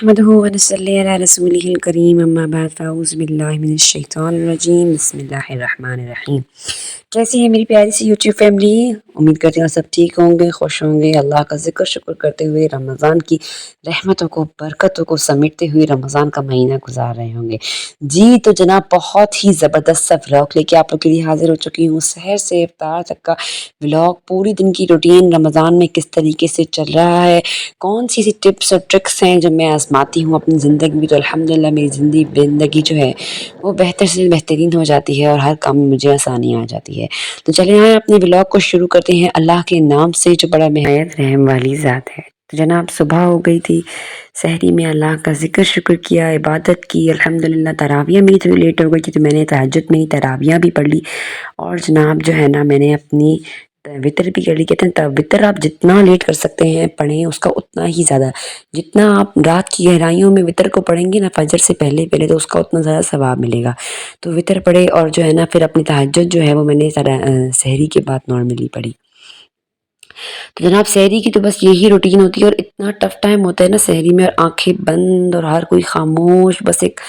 نحمده ونصلي على رسوله الكريم اما بعد فاعوذ باللہ من الشیطان الرجیم بسم اللہ الرحمن الرحیم۔ کیسی ہے میری پیاری سی یوٹیوب فیملی؟ امید کرتے ہیں سب ٹھیک ہوں گے، خوش ہوں گے، اللہ کا ذکر شکر کرتے ہوئے رمضان کی رحمتوں کو برکتوں کو سمیٹتے ہوئے رمضان کا مہینہ گزار رہے ہوں گے۔ جی تو جناب بہت ہی زبردست سا ولاگ لے کے آپ لوگ کے لیے حاضر ہو چکی ہوں۔ سحر سے افطار تک کا ولاگ، پوری دن کی روٹین رمضان میں کس طریقے سے چل رہا ہے، کون سی سی ٹپس اور ٹرکس ہیں جو میں آزماتی ہوں اپنی زندگی میں، تو الحمدللہ میری زندگی جو ہے وہ بہتر سے بہترین ہو جاتی ہے اور ہر کام میں مجھے آسانی آ جاتی ہے۔ تو چلیں آئیں اپنے ولاگ کو شروع کرتے ہیں اللہ کے نام سے جو بڑا نہایت رحم والی ذات ہے۔ تو جناب صبح ہو گئی تھی، سحری میں اللہ کا ذکر شکر کیا، عبادت کی، الحمدللہ تراویح میری تھوڑی لیٹ ہو گئی تھی تو میں نے تہجد میں ہی تراویح بھی پڑھ لی، اور جناب جو ہے نا میں نے اپنی وطر بھی کر لی۔ کہتے ہیں وطر آپ جتنا لیٹ کر سکتے ہیں پڑھیں، اس کا اتنا ہی زیادہ، جتنا آپ رات کی گہرائیوں میں وطر کو پڑھیں گے نا فجر سے پہلے تو اس کا اتنا زیادہ ثواب ملے گا۔ تو وطر پڑھے اور جو ہے نا پھر اپنی تہجد جو ہے وہ میں نے سحری کے بعد نارملی پڑھی۔ تو جناب سحری کی تو بس یہی روٹین ہوتی ہے، اور اتنا ٹف ٹائم ہوتا ہے نا سحری میں، اور آنکھیں بند اور ہر کوئی خاموش، بس ایک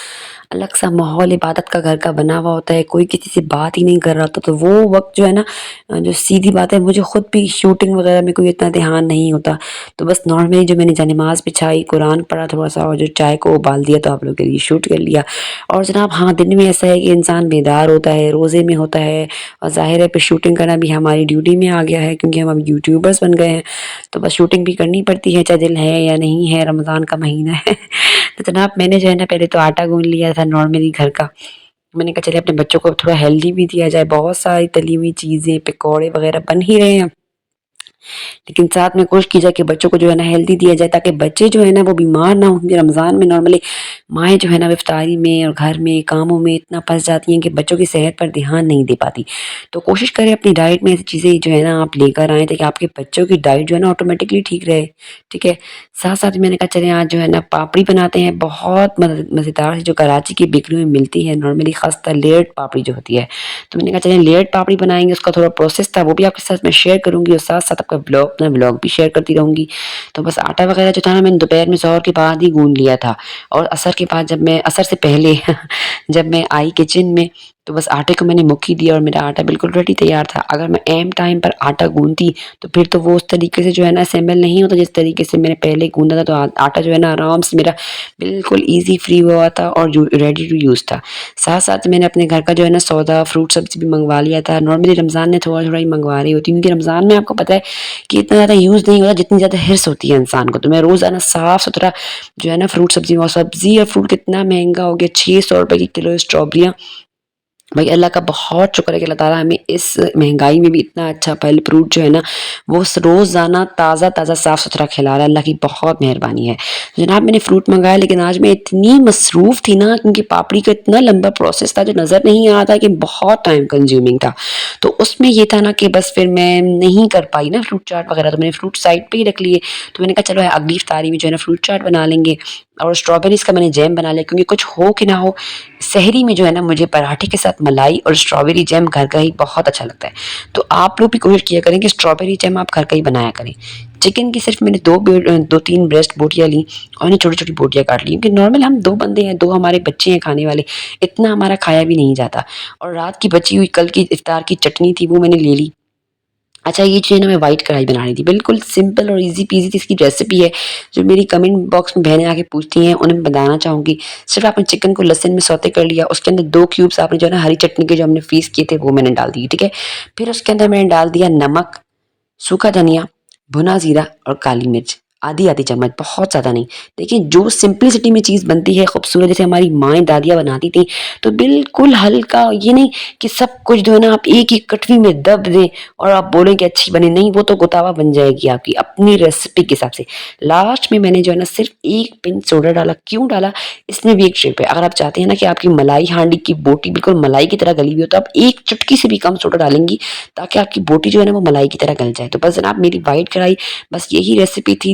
الگ سا ماحول عبادت کا گھر کا بنا ہوا ہوتا ہے، کوئی کسی سے بات ہی نہیں کر رہا ہوتا۔ تو وہ وقت جو ہے نا، جو سیدھی بات ہے، مجھے خود بھی شوٹنگ وغیرہ میں کوئی اتنا دھیان نہیں ہوتا، تو بس نارملی جو میں نے نماز بچھائی، قرآن پڑھا تھوڑا سا، اور جو چائے کو ابال دیا تو آپ لوگوں کے لیے شوٹ کر لیا۔ اور جناب ہاں، دن میں ایسا ہے کہ انسان بیدار ہوتا ہے، روزے میں ہوتا ہے، اور ظاہر ہے پھر شوٹنگ کرنا بھی ہماری ڈیوٹی میں آ گیا ہے، کیونکہ ہم اب یوٹیوبرز بن گئے ہیں، تو بس شوٹنگ بھی کرنی پڑتی ہے، چاہے دل ہے یا نہیں ہے، رمضان کا مہینہ ہے۔ تو جناب میں نے جو ہے نا پہلے تو آٹا گوندھ لیا تھا نارملی گھر کا، میں نے کہا چلے اپنے بچوں کو تھوڑا ہیلدی بھی دیا جائے، بہت ساری تلی ہوئی چیزیں پکوڑے وغیرہ بن ہی رہے ہیں، لیکن ساتھ میں کوشش کی جائے کہ بچوں کو جو ہے نا ہیلدی دیا جائے، تاکہ بچے جو ہے نا وہ بیمار نہ ہوں، کیونکہ رمضان میں نارملی مائیں جو ہے نا افطاری میں اور گھر میں کاموں میں اتنا پھنس جاتی ہیں کہ بچوں کی صحت پر دھیان نہیں دے پاتی۔ تو کوشش کریں اپنی ڈائٹ میں ایسی چیزیں جو ہے نا آپ لے کر آئیں، تاکہ آپ کے بچوں کی ڈائٹ جو ہے نا آٹومیٹکلی ٹھیک رہے، ٹھیک ہے۔ ساتھ ساتھ میں نے کہا چلیں آج جو ہے نا پاپڑی بناتے ہیں، بہت مزیدار جو کراچی کی بیکریوں میں ملتی ہے نارملی، خاص طر لیئرڈ پاپڑی جو ہوتی ہے، تو میں نے کہا چلیں لیئرڈ پاپڑی بنائیں گے، اس کا تھوڑا پروسیس تھا وہ بھی آپ کے ساتھ میں شیئر کروں گی، اور ساتھ ساتھ آپ کا اپنا ولاگ بھی شیئر کرتی رہوں گی۔ تو بس آٹا وغیرہ جو تھا نا میں نے دوپہر میں ظہر کے بعد ہی گوندھ لیا تھا، اور عصر کے بعد عصر سے پہلے جب میں آئی کچن میں، تو بس آٹے کو میں نے مکھی دیا اور میرا آٹا بالکل ریڈی تیار تھا۔ اگر میں ایم ٹائم پر آٹا گوندھتی تو پھر تو وہ اس طریقے سے جو ہے نا اسمبل نہیں ہوتا جس طریقے سے میں نے پہلے گوندا تھا، تو آٹا جو ہے نا آرام سے میرا بالکل ایزی فری ہوا تھا اور ریڈی ٹو یوز تھا۔ ساتھ ساتھ میں نے اپنے گھر کا جو ہے نا سودا فروٹ سبزی بھی منگوا لیا تھا، نارملی رمضان میں تھوڑا تھوڑا ہی منگوا رہی ہوتی ہوں، کیونکہ رمضان میں آپ کو پتہ ہے کہ اتنا زیادہ یوز نہیں ہوتا جتنی زیادہ حرص ہوتی ہے انسان کو۔ تو میں روزانہ صاف ستھرا جو ہے نا فروٹ سبزی، اور سبزی اور فروٹ کتنا مہنگا ہو گیا، 600 روپے کی کلو اسٹرابیریاں۔ بھائی اللہ کا بہت شکر ہے کہ اللہ تعالیٰ ہمیں اس مہنگائی میں بھی اتنا اچھا پھل فروٹ جو ہے نا وہ روزانہ تازہ تازہ صاف ستھرا کھلا رہا ہے، اللہ کی بہت مہربانی ہے۔ جناب میں نے فروٹ منگایا، لیکن آج میں اتنی مصروف تھی نا، کیونکہ پاپڑی کا اتنا لمبا پروسیس تھا جو نظر نہیں آ رہا تھا، کہ بہت ٹائم کنزیومنگ تھا۔ تو اس میں یہ تھا نا کہ بس پھر میں نہیں کر پائی نا فروٹ چاٹ وغیرہ، تو میں نے فروٹ سائڈ پہ ہی رکھ لیے۔ تو میں نے کہا چلو اگلی افطاری میں جو ہے نا فروٹ چاٹ بنا لیں گے، اور اسٹرابیریز کا میں نے جیم بنا لیا، کیونکہ کچھ ہو کہ نہ ہو سحری میں جو ہے نا مجھے پراٹھے کے ساتھ ملائی اور اسٹرابیری جیم گھر کا ہی بہت اچھا لگتا ہے۔ تو آپ لوگ بھی کوشش کیا کریں کہ اسٹرابیری جیم آپ گھر کا ہی بنایا کریں۔ چکن کی صرف میں نے دو تین بریسٹ بوٹیاں لیں، اور انہیں چھوٹی چھوٹی بوٹیاں کاٹ لی، کیونکہ نارمل ہم 2 بندے ہیں، 2 ہمارے بچے ہیں کھانے والے، اتنا ہمارا کھایا بھی نہیں جاتا۔ اور رات کی بچی ہوئی کل کی افطار کی چٹنی تھی، وہ میں نے لے لی۔ اچھا یہ جو ہے نا میں وائٹ کڑھائی بنا رہی تھی، بالکل سمپل اور ایزی پیزی تھی، اس کی ریسیپی ہے جو میری کمنٹ باکس میں بہنیں آ کے پوچھتی ہیں انہیں میں بتانا چاہوں گی۔ صرف آپ نے چکن کو لہسن میں سوتے کر لیا، اس کے اندر 2 کیوبس آپ نے جو ہے نا ہری چٹنی کے جو ہم نے پیس کیے تھے وہ میں نے ڈال دیے، ٹھیک ہے۔ پھر اس کے اندر میں نے ڈال دیا نمک، سوکھا دھنیا، بھنا زیرہ اور کالی مرچ، آدھی چمچ، بہت زیادہ نہیں۔ دیکھیں جو سمپلسٹی میں چیز بنتی ہے خوبصورت، جیسے ہماری مائیں دادیاں بناتی تھیں، تو بالکل ہلکا، یہ نہیں کہ سب کچھ جو ہے نا آپ ایک ہی کٹوی میں دب دیں اور آپ بولیں کہ اچھی بنی، نہیں، وہ تو گتاوا بن جائے گی آپ کی اپنی ریسیپی کے حساب سے۔ لاسٹ میں نے جو ہے نا صرف 1 پنچ سوڈا ڈالا۔ کیوں ڈالا؟ اس میں بھی ایک ٹرک ہے، اگر آپ چاہتے ہیں نا کہ آپ کی ملائی ہانڈی کی بوٹی بالکل ملائی کی طرح گلی ہوئی ہو، تو آپ 1 چٹکی سے بھی کم سوڈا ڈالیں گی، تاکہ آپ کی بوٹی جو ہے نا وہ ملائی کی طرح گل جائے۔ تو بس جناب میری وائٹ کڑھائی، بس یہی ریسیپی تھی،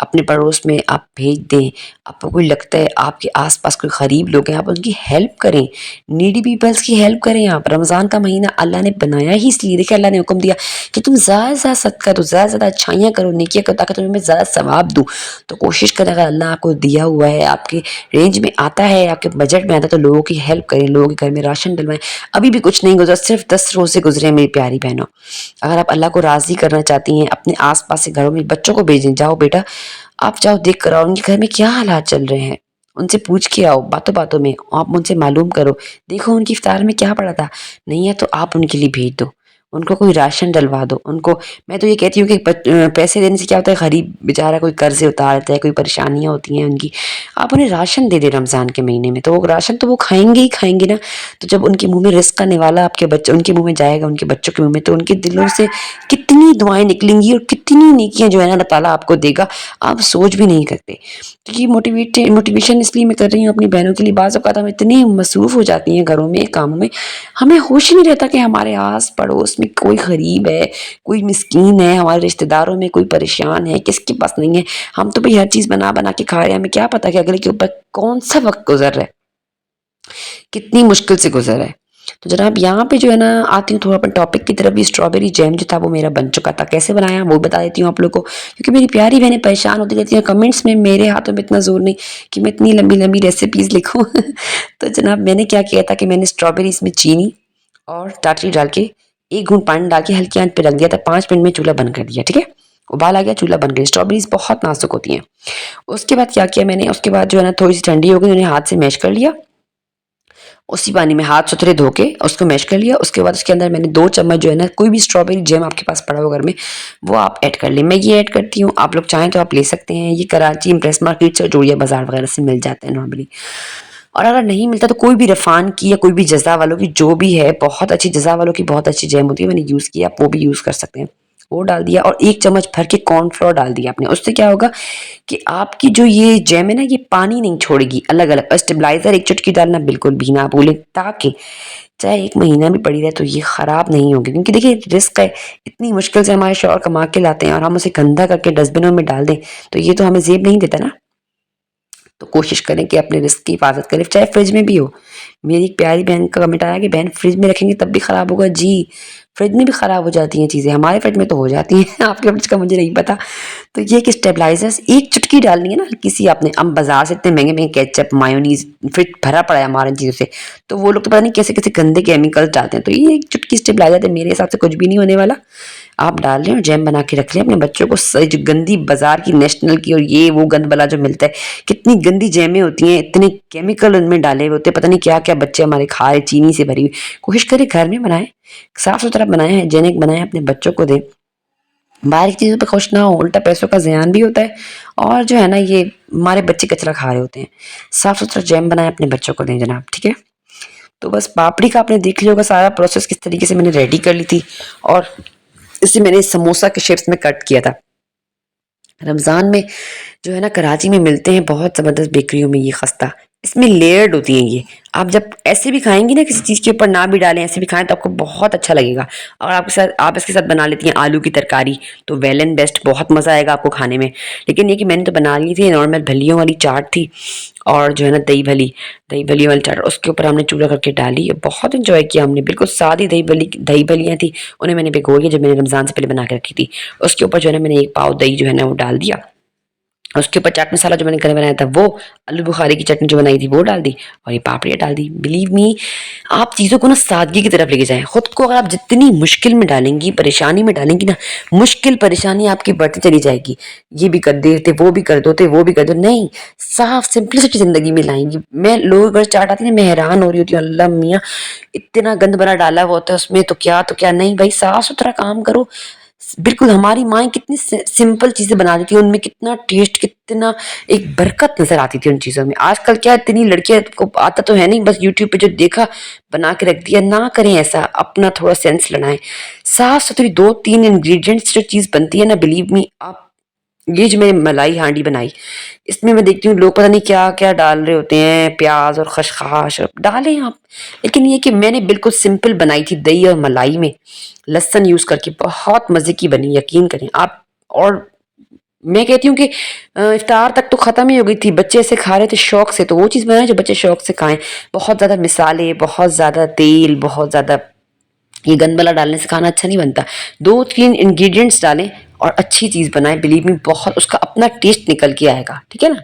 اپنے پڑوس میں آپ بھیج دیں. آپ کو کوئی لگتا ہے آپ کے آس پاس کوئی غریب لوگ ہیں, آپ ان کی ہیلپ کریں, نیڈی پیپلس کی ہیلپ کریں. آپ رمضان کا مہینہ اللہ نے بنایا ہی اس لیے, دیکھیں اللہ نے حکم دیا کہ تم زیادہ سے زیادہ صدقہ دو, زیادہ سے زیادہ اچھائیاں کرو, نیکیاں کرو, تاکہ تمہیں میں زیادہ ثواب دوں. تو کوشش کریں اگر اللہ آپ کو دیا ہوا ہے, آپ کے رینج میں آتا ہے, آپ کے بجٹ میں آتا ہے, تو لوگوں کی ہیلپ کریں, لوگوں کے گھر میں راشن ڈلوائیں. ابھی بھی کچھ نہیں گزرا, صرف 10 روزے گزرے ہیں میری پیاری بہنوں. اگر آپ اللہ کو راضی کرنا چاہتی ہیں, اپنے آس پاس کے گھروں میں بچوں کو بھیجیں, جاؤ بیٹا آپ جاؤ, دیکھ کر آؤ ان کے گھر میں کیا حالات چل رہے ہیں, ان سے پوچھ کے آؤ, باتوں باتوں میں آپ ان سے معلوم کرو, دیکھو ان کی افطار میں کیا پڑا تھا. نہیں ہے تو آپ ان کے لیے بھیج دو, ان کو کوئی راشن ڈلوا دو. ان کو میں تو یہ کہتی ہوں کہ پیسے دینے سے کیا ہوتا ہے, غریب بیچارہ کوئی قرضے اتارتا ہے, کوئی پریشانیاں ہوتی ہیں ان کی, آپ انہیں راشن دے دیں رمضان کے مہینے میں, تو وہ راشن تو وہ کھائیں گے ہی کھائیں گے نا. تو جب ان کے منہ میں رزق کا نوالا آپ کے بچے ان کے منہ میں جائے گا, ان کے بچوں کے منہ میں, تو ان کے دلوں سے کتنی دعائیں نکلیں گی اور کتنی نیکیاں جو ہے نا اللہ تعالیٰ آپ کو دے گا, آپ سوچ بھی نہیں کرتے. تو یہ موٹیویشن اس لیے میں کر رہی ہوں اپنی بہنوں کے لیے. بعض اوقات ہم اتنی مصروف ہو جاتی ہیں گھروں میں, کاموں میں, ہمیں ہوش ہی نہیں رہتا کہ ہمارے آس پڑوس میں کوئی غریب ہے, کوئی مسکین ہے, ہمارے رشتہ داروں میں کوئی پریشان ہے, کس کے پاس نہیں ہے. ہم تو بھئی ہر چیز بنا بنا کے کھا رہے ہیں, ہمیں کیا پتا کہ اگلے کے اوپر کون سا وقت گزر رہا ہے, کتنی مشکل سے گزر رہا ہے. تو جناب یہاں پہ جو ہے نا آتی ہوں تھوڑا اپنے ٹاپک کی طرف بھی. اسٹرابیری جیم جو تھا وہ میرا بن چکا تھا, کیسے بنایا وہ بتا دیتی ہوں آپ لوگ کو, کیونکہ میری پیاری بہنیں پریشان ہوتی رہتی ہیں کمنٹس میں, میرے ہاتھوں میں اتنا زور نہیں کہ میں اتنی لمبی لمبی ریسیپیز لکھوں. تو جناب میں نے کیا کیا تھا کہ میں نے اسٹرابیریز میں چینی اور ٹاٹری ڈال کے 1 گھونٹ پانی ڈال کے ہلکی آنچ پہ رکھ دیا تھا, 5 منٹ میں چولہا بند کر دیا. ٹھیک ہے, ابال آ گیا, چولہا بن گیا. اسٹرابیریز بہت نازک ہوتی ہیں. اس کے بعد کیا کیا میں نے, اس کے بعد جو ہے نا تھوڑی سی ٹھنڈی ہو گئی, انہیں ہاتھ سے میش کر لیا, اسی پانی میں ہاتھ ستھرے دھو کے اس کو میش کر لیا. اس کے بعد اس کے اندر میں نے 2 چمچ جو ہے نا, کوئی بھی اسٹرابیری جیم آپ کے پاس پڑا ہو گھر میں, وہ آپ ایڈ کر لیں. میں یہ ایڈ کرتی ہوں, آپ لوگ چاہیں تو آپ لے سکتے ہیں. یہ کراچی امپریس مارکیٹ سے, جوڑیا بازار وغیرہ سے مل جاتے ہیں نارملی. اور اگر نہیں ملتا تو کوئی بھی رفان کی یا کوئی بھی جزا والوں کی جو بھی ہے, بہت اچھی جزا والوں کی بہت اچھی جیم ہوتی ہے, میں نے یوز کیا, آپ وہ بھی یوز کر سکتے ہیں. وہ ڈال دیا, اور 1 چمچ بھر کے کارن فلور ڈال دیا آپ نے. اس سے کیا ہوگا کہ آپ کی جو یہ جیم ہے نا, یہ پانی نہیں چھوڑے گی الگ الگ. اسٹیبلائزر 1 چٹکی ڈالنا بالکل بھی نہ بھولیں, تاکہ چاہے 1 مہینہ بھی پڑی رہے تو یہ خراب نہیں ہوگی. کیونکہ دیکھیے رسک ہے, اتنی مشکل سے ہمارے شوہر کما کے لاتے ہیں, اور ہم اسے گندا کر کے ڈسٹ بنوں میں ڈال دیں, تو یہ تو ہمیں زیب نہیں دیتا نا. تو کوشش کریں کہ اپنے رزق کی حفاظت کریں, چاہے فریج میں بھی ہو. میری ایک پیاری بہن کا کمنٹ آیا کہ بہن فریج میں رکھیں گے تب بھی خراب ہوگا. جی, فریج میں بھی خراب ہو جاتی ہیں چیزیں, ہمارے فریج میں تو ہو جاتی ہیں, آپ کے فریج کا مجھے نہیں پتا. تو یہ کہ اسٹیبلائزرز 1 چٹکی ڈالنی ہے نا کسی, آپ نے, ہم بازار سے اتنے مہنگے مہنگے کیچپ مایونیز فریج بھرا پڑا ہے ہمارے ان چیزوں سے, تو وہ لوگ تو پتہ نہیں کیسے کیسے گندے کیمیکلز ڈالتے ہیں. تو یہ 1 چٹکی اسٹیبلائزر ہے, میرے حساب سے کچھ بھی نہیں ہونے والا. آپ ڈال لیں اور جیم بنا کے رکھ لیں اپنے بچوں کو. جو گندی بازار کی نیشنل کی اور یہ وہ گند بلا جو ملتا ہے, کتنی گندی جیمیں ہوتی ہیں, اتنے کیمیکل ان میں ڈالے ہوئے ہوتے ہیں, پتہ نہیں کیا کیا بچے ہمارے کھا رہے, چینی سے بھری ہوئی. کوشش کریں گھر میں بنائیں, صاف ستھرا بنائیں, ہائجینک بنائیں, اپنے بچوں کو دیں. باہر کی چیزوں پہ خوش نہ ہو, الٹا پیسوں کا زیان بھی ہوتا ہے, اور جو ہے نا یہ ہمارے بچے کچرا کھا رہے ہوتے ہیں. صاف ستھرا جیم بنائیں, اپنے بچوں کو دیں جناب. ٹھیک ہے, تو بس پاپڑی کا آپ نے دیکھ لیا ہوگا سارا پروسیس کس طریقے سے میں نے ریڈی کر لی تھی, اور اسے میں نے سموسا کے شیپس میں کٹ کیا تھا. رمضان میں جو ہے نا کراچی میں ملتے ہیں بہت زبردست بیکریوں میں یہ خستہ, اس میں لیئرڈ ہوتی ہیں یہ. آپ جب ایسے بھی کھائیں گی نا, کسی چیز کے اوپر نہ بھی ڈالیں, ایسے بھی کھائیں تو آپ کو بہت اچھا لگے گا. اور آپ اس کے ساتھ بنا لیتی ہیں آلو کی ترکاری, تو ویل اینڈ بیسٹ, بہت مزہ آئے گا آپ کو کھانے میں. لیکن یہ کہ میں نے تو بنا لی تھی نارمل بھلیوں والی چاٹ تھی, اور جو ہے نا دہی بھلی والی چاٹ, اس کے اوپر ہم نے چولہا کر کے ڈالی, بہت انجوائے کیا ہم نے. بالکل سادی دہی بھلیاں تھی, انہیں میں نے بھگو لیا جب میں نے رمضان سے پہلے بنا کے رکھی تھی. اس کے اوپر جو ہے نا میں نے 1 پاؤ دہی جو ہے نا وہ ڈال دیا. اس کے اوپر چاٹ مسالہ جو میں نے گھر بنایا تھا وہ, آلو بخاری کی چٹنی جو بنائی تھی وہ ڈال دی, اور یہ پاپڑیاں ڈال دی. بلیو می, آپ چیزوں کو نا سادگی کی طرف لے کے جائیں. خود کو اگر آپ جتنی مشکل میں ڈالیں گی, پریشانی میں ڈالیں گی نا, مشکل پریشانی آپ کی بڑھتی چلی جائے گی. یہ بھی کر دیتے, وہ بھی کر دوتے, وہ بھی کر دو, نہیں, صاف سمپلسٹی زندگی میں لائیں گی. میں لوگ اگر چاٹ آتی نا, میں حیران ہو رہی ہوتی ہوں, اللہ میاں اتنا گند بنا ڈالا ہوا ہوتا ہے اس میں, تو کیا نہیں بھائی, صاف ستھرا کام کرو. بالکل ہماری مائیں کتنی سمپل چیزیں بنا دیتی ہیں, ان میں کتنا ٹیسٹ, کتنا ایک برکت نظر آتی تھی ان چیزوں میں. آج کل کیا اتنی لڑکیاں کو آتا تو ہے نہیں, بس یوٹیوب پہ جو دیکھا بنا کے رکھ دیا. نہ کریں ایسا, اپنا تھوڑا سینس لڑائیں. صاف ستھری 2-3 انگریڈینٹس جو چیز بنتی ہے نا, بلیو می, آپ یہ جو میں نے ملائی ہانڈی بنائی, اس میں دیکھتی ہوں لوگ پتہ نہیں کیا کیا ڈال رہے ہوتے ہیں, پیاز اور خشخاش ڈالیں آپ. لیکن یہ کہ میں نے بالکل سمپل بنائی تھی, دہی اور ملائی میں لہسن یوز کر کے, بہت مزے کی بنی, یقین کریں آپ. اور میں کہتی ہوں کہ افطار تک تو ختم ہی ہو گئی تھی، بچے ایسے کھا رہے تھے شوق سے، تو وہ چیز بنائیں جو بچے شوق سے کھائیں. بہت زیادہ مسالے، بہت زیادہ تیل، بہت زیادہ یہ گند والا ڈالنے سے کھانا اچھا نہیں بنتا. 2-3 انگریڈینٹس ڈالیں اور اچھی چیز بنائیں، بلیو می بہت اس کا اپنا ٹیسٹ نکل کے آئے گا. ٹھیک ہے نا.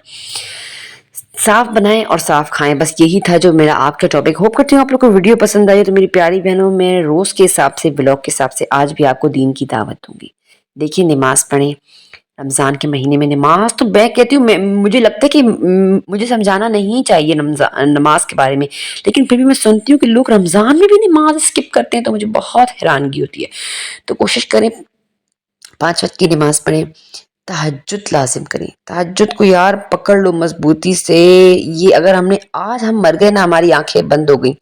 صاف بنائیں اور صاف کھائیں. بس یہی تھا جو میرا آپ کا ٹاپک. ہوپ کرتی ہوں آپ لوگ کو ویڈیو پسند آئی. تو میری پیاری بہنوں، میں روز کے حساب سے، بلاگ کے حساب سے آج بھی آپ کو دین کی دعوت دوں گی. دیکھیے، نماز پڑھیں. رمضان کے مہینے میں نماز تو میں کہتی ہوں، مجھے لگتا ہے کہ مجھے سمجھانا نہیں چاہیے نماز کے بارے میں، لیکن پھر بھی میں سنتی ہوں کہ لوگ رمضان میں بھی نماز اسکپ کرتے ہیں، تو مجھے بہت حیرانگی ہوتی ہے. تو کوشش کریں 5 وقت کی نماز پڑھیں. تہجد لازم کریں. تہجد کو یار پکڑ لو مضبوطی سے. یہ اگر آج ہم مر گئے نا، ہماری آنکھیں بند ہو گئیں،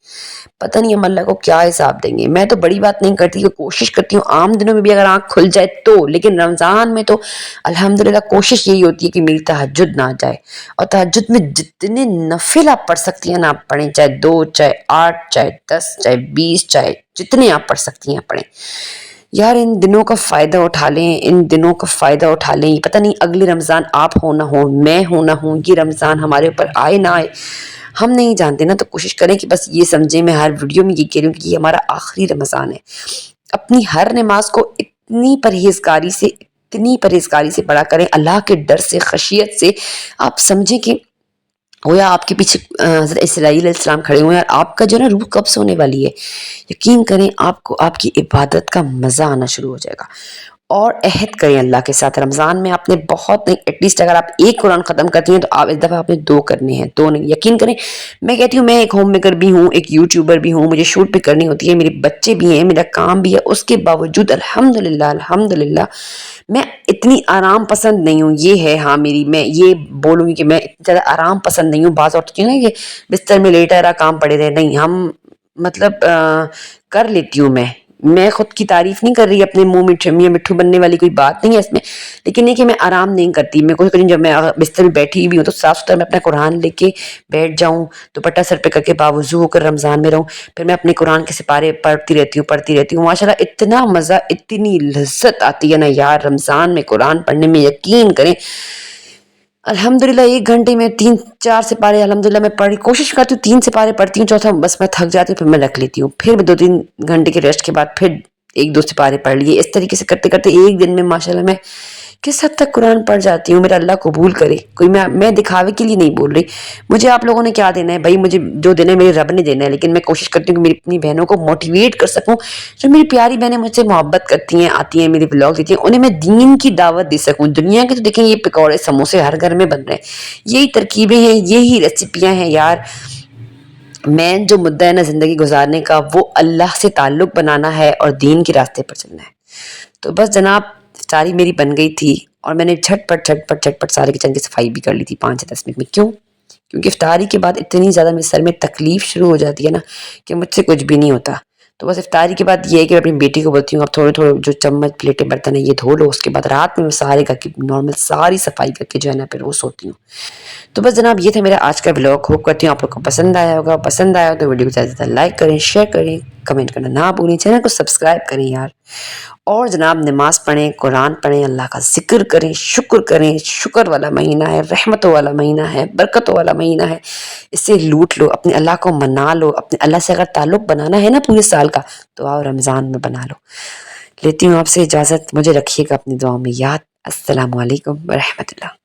پتہ نہیں ہم اللہ کو کیا حساب دیں گے. میں تو بڑی بات نہیں کرتی، کہ کوشش کرتی ہوں عام دنوں میں بھی اگر آنکھ کھل جائے تو، لیکن رمضان میں تو الحمدللہ کوشش یہی ہوتی ہے کہ میری تہجد نہ جائے. اور تہجد میں جتنے نفل آپ پڑھ سکتی ہیں نا، آپ پڑھیں. چاہے 2، چاہے 8، چاہے 10، چاہے 20، چاہے جتنے آپ پڑھ سکتی ہیں پڑھیں. یار ان دنوں کا فائدہ اٹھا لیں، ان دنوں کا فائدہ اٹھا لیں. پتہ نہیں اگلے رمضان آپ ہو نہ ہو، میں ہوں نہ ہوں، یہ رمضان ہمارے اوپر آئے نہ آئے، ہم نہیں جانتے نا. تو کوشش کریں کہ بس یہ سمجھیں، میں ہر ویڈیو میں یہ کہہ رہی ہوں کہ یہ ہمارا آخری رمضان ہے. اپنی ہر نماز کو اتنی پرہیزگاری سے پڑھا کریں، اللہ کے ڈر سے، خشیت سے. آپ سمجھیں کہ گویا آپ کے پیچھے حضرت اسرائیل علیہ السلام کھڑے ہوئے ہیں، اور آپ کا جو ہے نا روح کب سونے والی ہے. یقین کریں آپ کو آپ کی عبادت کا مزہ آنا شروع ہو جائے گا. اور عہد کریں اللہ کے ساتھ. رمضان میں آپ نے بہت نہیں، ایٹ لیسٹ اگر آپ ایک قرآن ختم کرتی ہیں تو آپ اس دفعہ آپ نے 2 کرنے ہیں. 2 نہیں، یقین کریں. میں کہتی ہوں، میں ایک ہوم میکر بھی ہوں، ایک یوٹیوبر بھی ہوں، مجھے شوٹ بھی کرنی ہوتی ہے، میرے بچے بھی ہیں، میرا کام بھی ہے. اس کے باوجود الحمدللہ میں اتنی آرام پسند نہیں ہوں. یہ ہے ہاں میری، میں یہ بولوں گی کہ میں اتنی زیادہ آرام پسند نہیں ہوں. بعض عورتیں کہیں گے کہ بستر میں لیٹا رہا کام پڑے رہے. نہیں، ہم مطلب کر لیتی ہوں. میں خود کی تعریف نہیں کر رہی، اپنے منہ میں مٹھو بننے والی کوئی بات نہیں ہے اس میں، لیکن یہ کہ میں آرام نہیں کرتی. میں کوشش کرتی ہوں جب میں بستر میں بیٹھی بھی ہوں تو صاف ستھرا میں اپنا قرآن لے کے بیٹھ جاؤں، دوپٹہ سر پہ کر کے باوضو ہو کر رمضان میں رہوں. پھر میں اپنے قرآن کے سپارے پڑھتی رہتی ہوں. ماشاءاللہ اتنا مزہ، اتنی لذت آتی ہے نا یار رمضان میں قرآن پڑھنے میں. یقین کریں الحمدللہ 1 گھنٹے میں 3-4 سپارے الحمدللہ میں کوشش کرتی ہوں 3 سپارے پڑھتی ہوں، چوتھا بس میں تھک جاتی ہوں، پھر میں رکھ لیتی ہوں. پھر 2-3 گھنٹے کے ریسٹ کے بعد پھر 1-2 سپارے پڑھ لیے. اس طریقے سے کرتے کرتے ایک دن میں ماشاءاللہ میں کس حد تک قرآن پڑھ جاتی ہوں. میرا اللہ قبول کرے. کوئی میں دکھاوے کے لیے نہیں بول رہی. مجھے آپ لوگوں نے کیا دینا ہے بھائی؟ مجھے جو دینا ہے میرے رب نے دینا ہے، لیکن میں کوشش کرتی ہوں کہ میری اپنی بہنوں کو موٹیویٹ کر سکوں. جو میری پیاری بہنیں مجھ سے محبت کرتی ہیں، آتی ہیں، میری بلاگ دیتی ہیں، انہیں میں دین کی دعوت دے سکوں. دنیا کے تو دیکھیں یہ پکوڑے سموسے ہر گھر میں بن رہے ہیں، یہی ترکیبیں ہیں، یہی ریسیپیاں ہیں یار. میں جو مدعا ہے نا زندگی گزارنے کا، وہ اللہ سے تعلق بنانا ہے اور دین کے راستے پر چلنا ہے. تو بس جناب، ساری میری بن گئی تھی، اور میں نے جھٹ پٹ سارے کچن کی صفائی بھی کر لی تھی 5 سے 10 منٹ میں. کیوں؟ کیونکہ افطاری کے بعد اتنی زیادہ میرے سر میں تکلیف شروع ہو جاتی ہے نا کہ مجھ سے کچھ بھی نہیں ہوتا. تو بس افطاری کے بعد یہ ہے کہ میں اپنی بیٹی کو بولتی ہوں اب تھوڑے جو چمچ پلیٹیں برتن ہیں یہ دھو لو. اس کے بعد رات میں سارے گھر کی نارمل ساری صفائی کر کے جو ہے نا پھر وہ سوتی ہوں. تو بس جناب یہ تھا میرا آج کا بلاگ. ہوپ کرتی ہوں آپ لوگ کو پسند آیا ہوگا. پسند آیا تو ویڈیو کو زیادہ سے زیادہ لائک کریں، شیئر کریں، کمنٹ کرنا نہ بھولیں، چینل کو سبسکرائب کریں یار. اور جناب نماز پڑھیں، قرآن پڑھیں، اللہ کا ذکر کریں، شکر کریں. شکر والا مہینہ ہے، رحمتوں والا مہینہ ہے، برکتوں والا مہینہ ہے. اس سے لوٹ لو، اپنے اللہ کو منا لو. اپنے اللہ سے اگر تعلق بنانا ہے نا پورے سال کا، تو آؤ رمضان میں بنا لو. لیتی ہوں آپ سے اجازت. مجھے رکھیے گا اپنی دعاؤں میں یاد. السلام علیکم ورحمۃ اللہ.